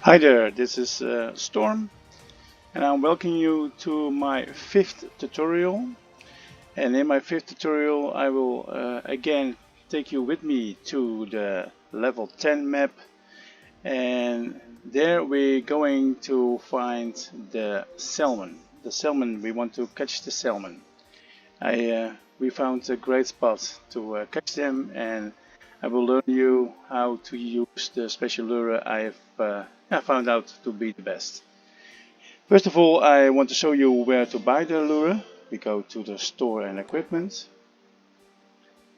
Hi there, this is Storm, and I'm welcoming you to my fifth tutorial. And in my fifth tutorial I will again take you with me to the level 10 map, and there we're going to find the salmon. We want to catch the salmon. We found a great spot to catch them, and I will learn you how to use the special lure I found out to be the best. First of all, I want to show you where to buy the lure. We go to the store and equipment,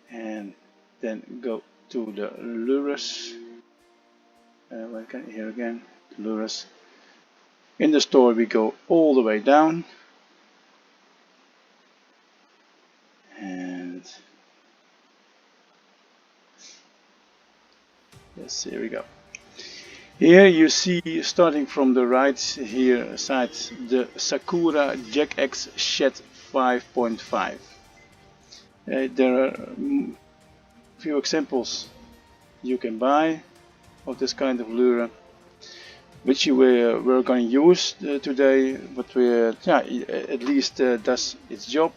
and then go to the lures. Here again, the lures. In the store we go all the way down, and yes, here we go. Here you see, starting from the right here side, the Sakura Jack X Shed 5.5. There are few examples you can buy of this kind of lure, which we're going to use today, but at least does its job,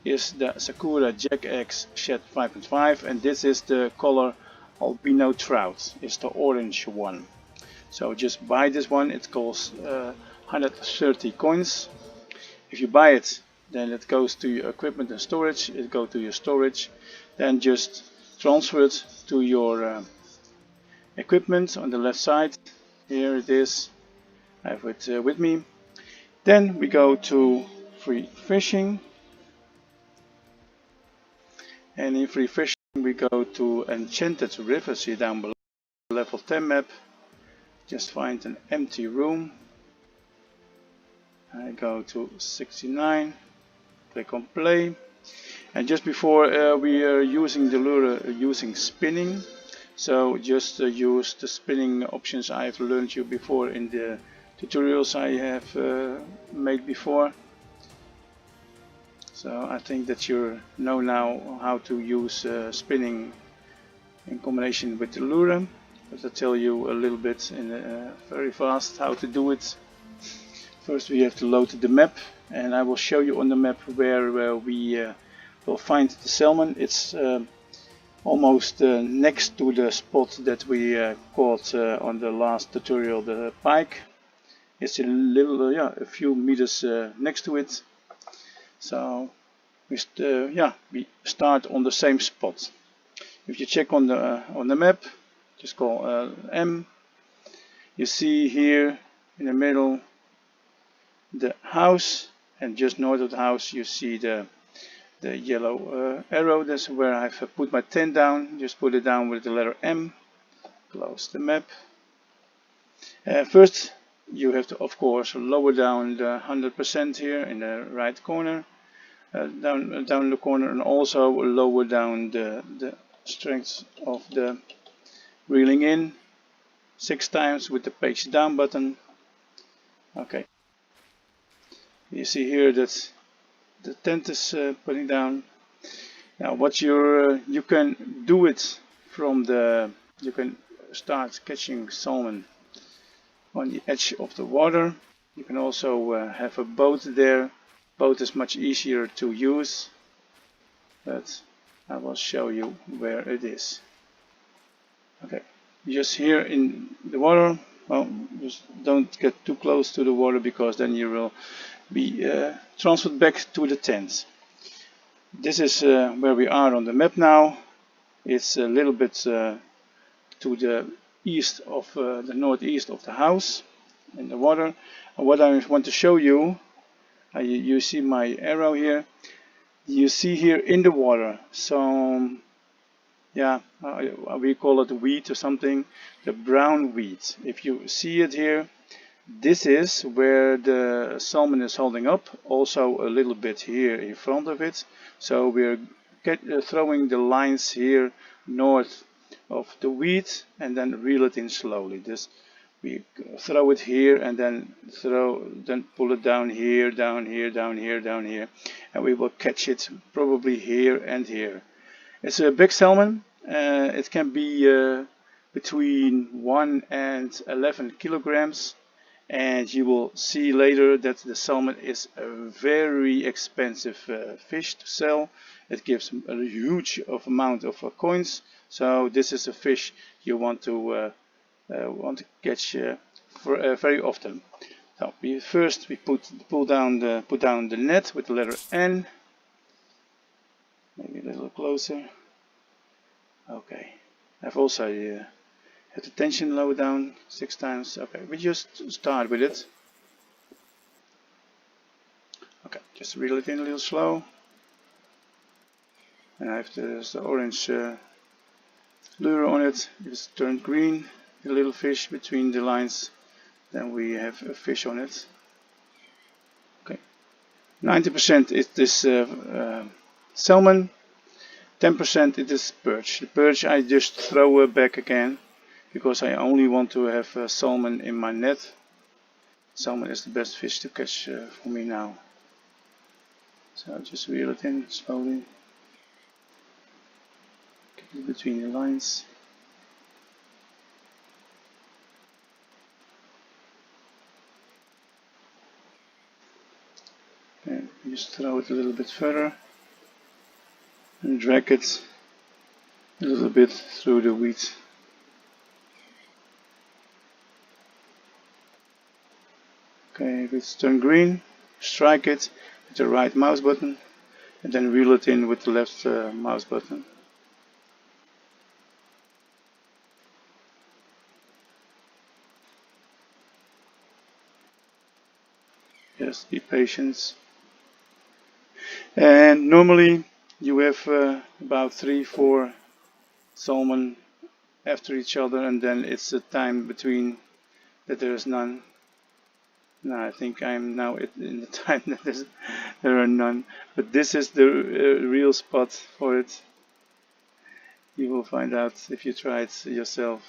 is the Sakura Jack X Shed 5.5, and this is the color albino trout. It's the orange one. So just buy this one. It costs 130 coins. If you buy it, then it goes to your equipment and storage. It goes to your storage. Then just transfer it to your equipment on the left side. Here it is. I have it with me. Then we go to free fishing. And in free fishing we go to Enchanted Rivers here down below, level 10 map. Just find an empty room. I go to 69, click on play, and just before we are using the lure using spinning, so just use the spinning options I've learned you before in the tutorials I have made before. So I think that you know now how to use spinning in combination with the lure. But I'll tell you a little bit very fast how to do it. First we have to load the map, and I will show you on the map where we will find the salmon. It's almost next to the spot that we caught on the last tutorial, the pike. It's a few meters next to it. So we start on the same spot. If you check on the map, just call M. You see here in the middle the house, and just north of the house you see the yellow arrow. That's where I've put my tent down. Just put it down with the letter M. Close the map. First you have to, of course, lower down the 100% here in the right corner, down the corner, and also lower down the strength of the reeling in 6 times with the page down button. Okay, you see here that the tent is putting down. Now what you can do it from you can start catching salmon on the edge of the water. You can also have a boat there. Boat is much easier to use, but I will show you where it is. Okay, just here in the water. Well, just don't get too close to the water, because then you will be transferred back to the tent. This is where we are on the map now. It's a little bit to the east of the northeast of the house in the water. And what I want to show you, you see my arrow here. You see here in the water some, we call it weed or something, the brown weed. If you see it here, this is where the salmon is holding up, also a little bit here in front of it. So we're throwing the lines here north of the weed, and then reel it in slowly. We throw it here, and then pull it down here, down here, down here, down here, and we will catch it probably here and here. It's a big salmon. It can be between 1 and 11 kilograms, and you will see later that the salmon is a very expensive fish to sell. It gives a huge amount of coins, so this is a fish you want to catch very often. So first we put down the net with the letter N. Maybe a little closer. Okay. I've also had the tension low down 6 times. Okay, we just start with it. Okay, just reel it in a little slow. And I have the orange lure on it. It's turned green. A little fish between the lines. Then we have a fish on it. Okay, 90% is this salmon. 10% it is perch. The perch I just throw back again because I only want to have salmon in my net. Salmon is the best fish to catch for me now. So just reel it in slowly. Keep it between the lines. And just throw it a little bit further and drag it a little bit through the wheat. Okay, if it's turned green, strike it with the right mouse button and then reel it in with the left mouse button. Just be patient. And normally you have about 3-4 salmon after each other, and then it's a time between that there is none. Now I think I'm now in the time that there are none, but this is the real spot for it. You will find out if you try it yourself.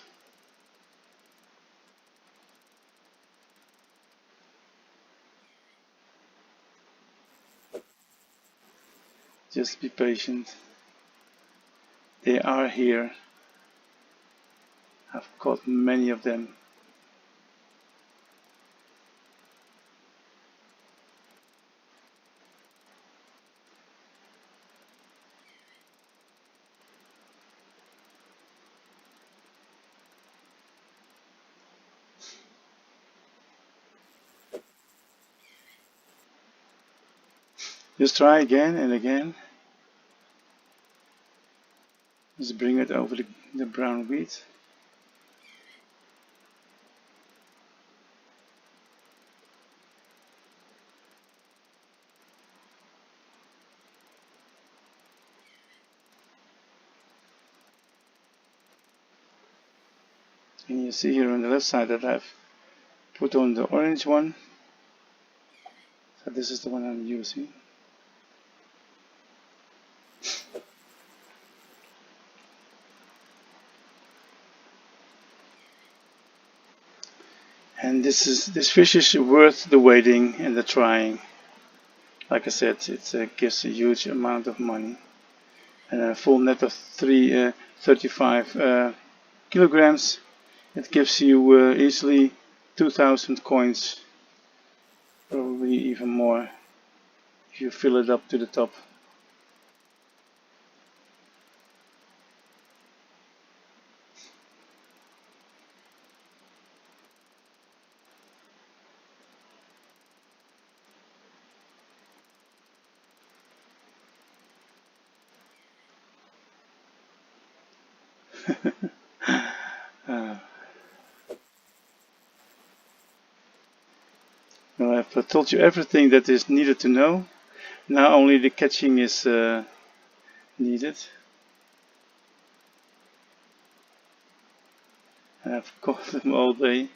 Just be patient. They are here. I've caught many of them. Just try again and again. Just bring it over the brown wheat. And you see here on the left side that I've put on the orange one. So this is the one I'm using. And this fish is worth the waiting and the trying. Like I said, it gives a huge amount of money. And a full net of 35 kilograms. It gives you easily 2,000 coins, probably even more if you fill it up to the top. Well, I've told you everything that is needed to know. Now only the catching is needed. And I've caught them all day.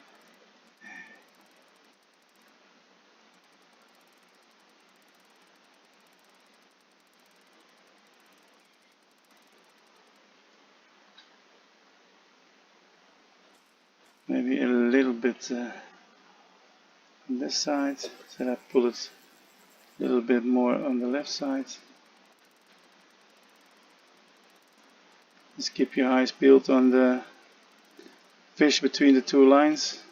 Maybe a little bit on this side, so that I pull it a little bit more on the left side. Just keep your eyes peeled on the fish between the two lines.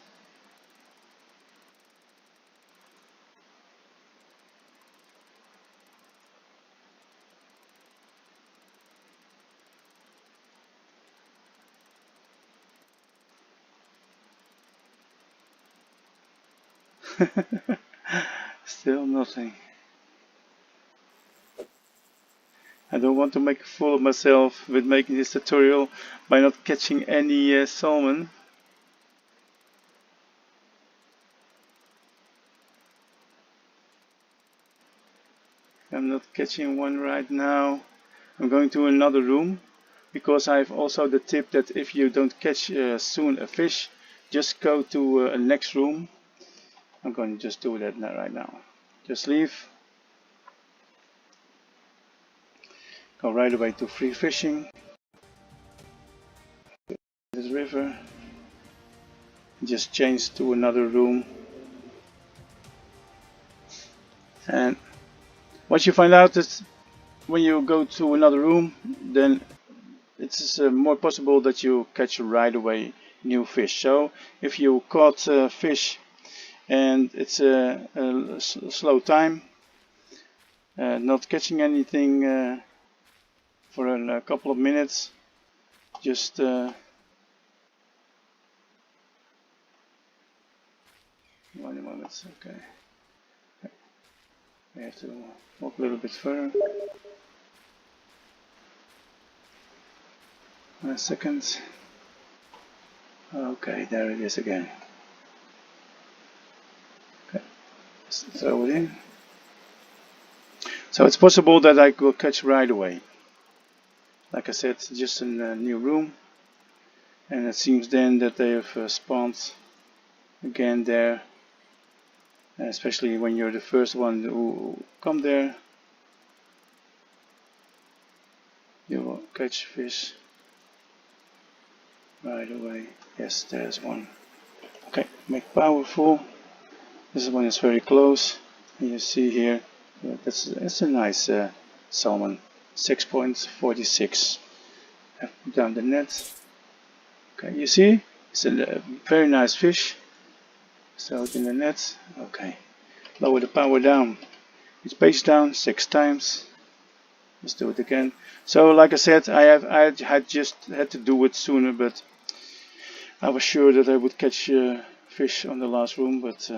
Still nothing. I don't want to make a fool of myself with making this tutorial by not catching any salmon. I'm not catching one right now. I'm going to another room because I have also the tip that if you don't catch soon a fish, just go to a next room. I'm going to just do that right now. Just leave. Go right away to free fishing. This river. Just change to another room. And what you find out is when you go to another room, then it's more possible that you catch right away new fish. So if you caught fish and it's a slow time, not catching anything for a couple of minutes, just one moment, okay. We have to walk a little bit further. A second. Okay, there it is again. Okay, let's throw it in. So it's possible that I will catch right away. Like I said, just in a new room, and it seems then that they have spawned again there, especially when you're the first one who come there. You will catch fish right away. Yes, there's one. Okay, make powerful. This one is very close. And you see here, that's a nice salmon, 6.46. Put down the net. Okay, you see, it's a very nice fish. Throw it in the net. Okay, lower the power down. It's page down 6 times. Let's do it again. So, like I said, I had just had to do it sooner, but I was sure that I would catch fish on the last room, but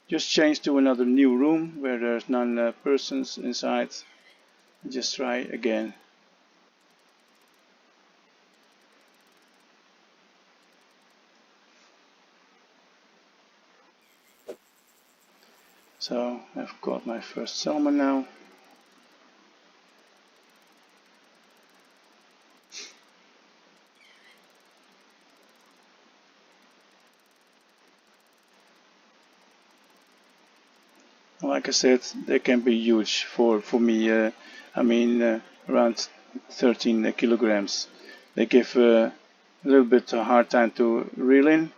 just change to another new room where there's none persons inside. Just try again. So I've caught my first salmon now. Like I said, they can be huge for me. I mean, around 13 kilograms. They give a little bit a hard time to reel in,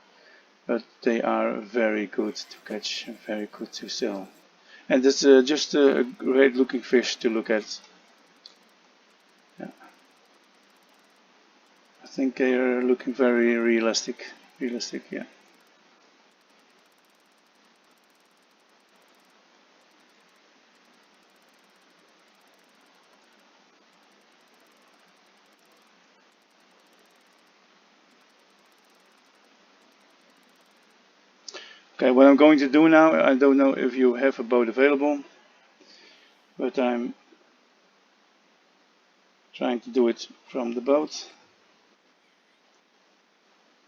but they are very good to catch and very good to sell. And it's just a great looking fish to look at. Yeah. I think they are looking very realistic. Yeah. Okay, what I'm going to do now, I don't know if you have a boat available, but I'm trying to do it from the boat.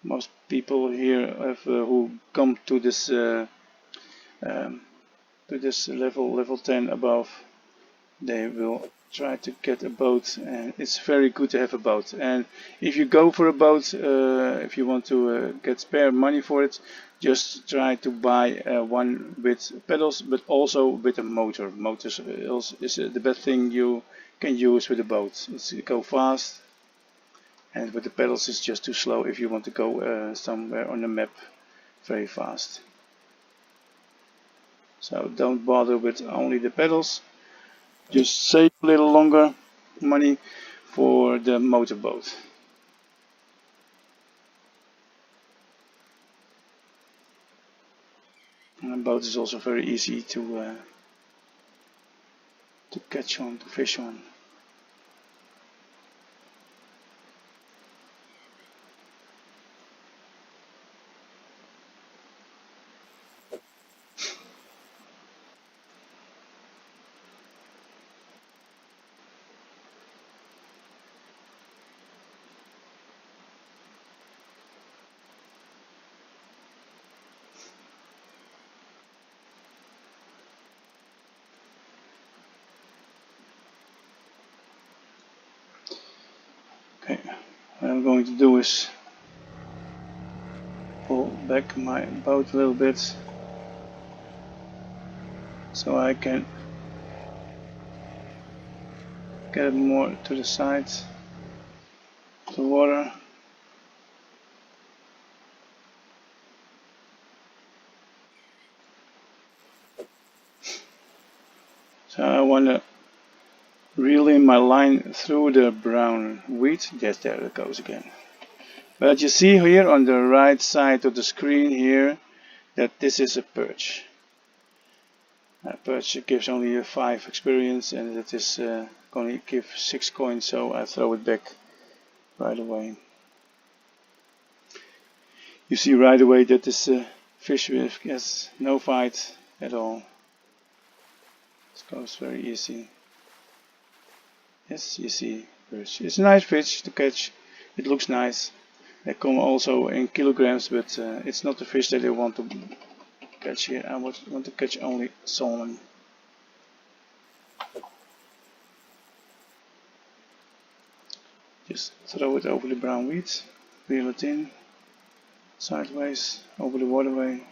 Most people here have, who come to this level 10 above, they will try to get a boat, and it's very good to have a boat. And if you go for a boat, if you want to get spare money for it, just try to buy one with pedals, but also with a motor. Motors is the best thing you can use with a boat. It's go fast, and with the pedals it's just too slow if you want to go somewhere on the map very fast. So don't bother with only the pedals. Just save a little longer money for the motorboat. And the boat is also very easy to catch on, to fish on. Okay, what I'm going to do is pull back my boat a little bit so I can get it more to the side of the water. So I want to reel in my line through the brown weed. Yes, there it goes again. But you see here on the right side of the screen here that this is a perch. A perch gives only a 5 experience, and it is going to give 6 coins, so I throw it back right away. You see right away that this fish has no fight at all. This goes very easy. Yes, you see, it's a nice fish to catch. It looks nice. They come also in kilograms, but it's not the fish that I want to catch here. I want to catch only salmon. Just throw it over the brown weed, reel it in, sideways, over the waterway.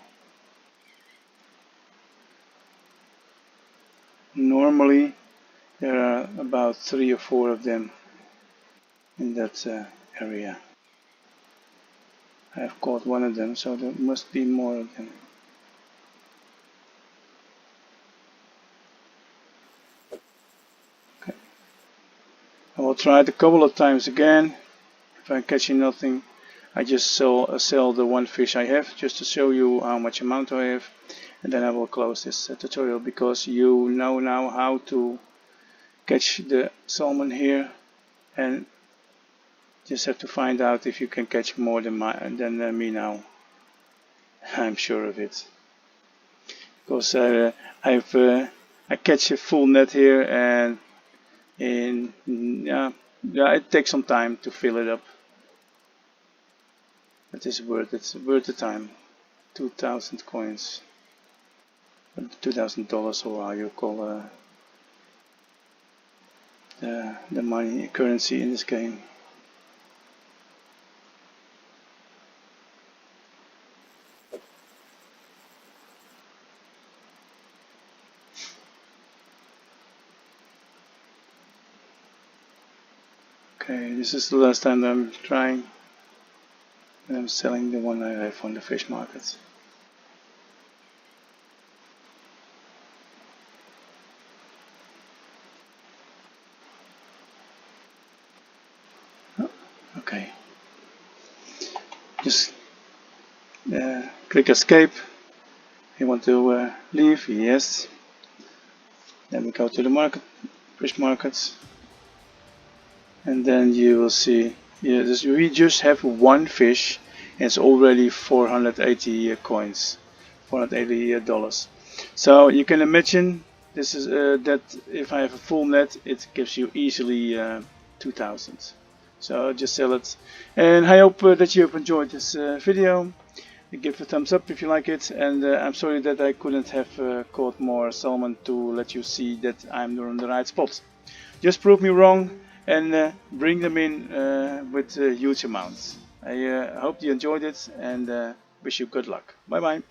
Normally there are about 3 or 4 of them in that area. I have caught one of them, so there must be more of them. Okay. I will try it a couple of times again. If I'm catching nothing, I just sell the one fish I have, just to show you how much amount I have, and then I will close this tutorial, because you know now how to catch the salmon here, and just have to find out if you can catch more than me now. I'm sure of it, because I catch a full net here, and yeah, it takes some time to fill it up. It is worth it, worth the time. 2,000 coins, $2,000, or how you call the money currency in this game. Okay, this is the last time that I'm trying. I'm selling the one I have on the fish market. Oh, okay. Just click escape. You want to leave? Yes. Then we go to the market, fish markets, and then you will see. Yeah, we just have one fish, and it's already 480 coins, $480. So you can imagine this is that if I have a full net, it gives you easily 2,000. So just sell it, and I hope that you have enjoyed this video. Give a thumbs up if you like it, and I'm sorry that I couldn't have caught more salmon to let you see that I'm on the right spot. Just prove me wrong, and bring them in with huge amounts. I hope you enjoyed it, and wish you good luck. Bye bye.